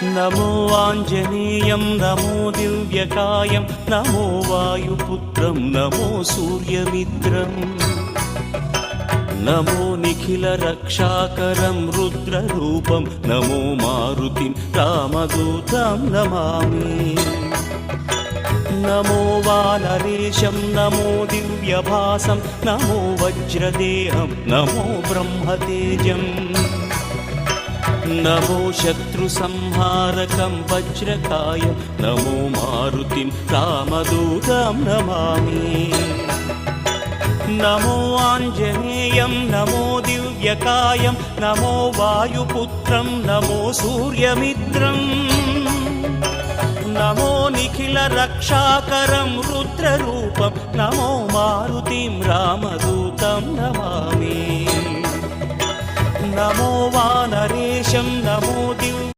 నమో ఆంజనేయం నమో దివ్యకాయం నమో వాయుపుత్రం నమో సూర్యమిత్రం నమో నిఖిల రక్షాకరం రుద్రరూపం నమో మారుతిం రామదూతం నమామి నమో వానరేశం నమో దివ్యభాసం నమో వజ్రదేహం నమో బ్రహ్మతేజం నమో శత్రు సంహారకం వజ్రకాయం నమో మారుతిం రామదూతం నమామి నమో ఆంజనేయం నమో దివ్యకాయం నమో వాయుపుత్రం నమో సూర్యమిత్రం నమో నిఖిల రక్షాకరం రుద్రరూపం నమో మారుతిం రామదూతం నమామి నమో వానరేశం నమో దివ్య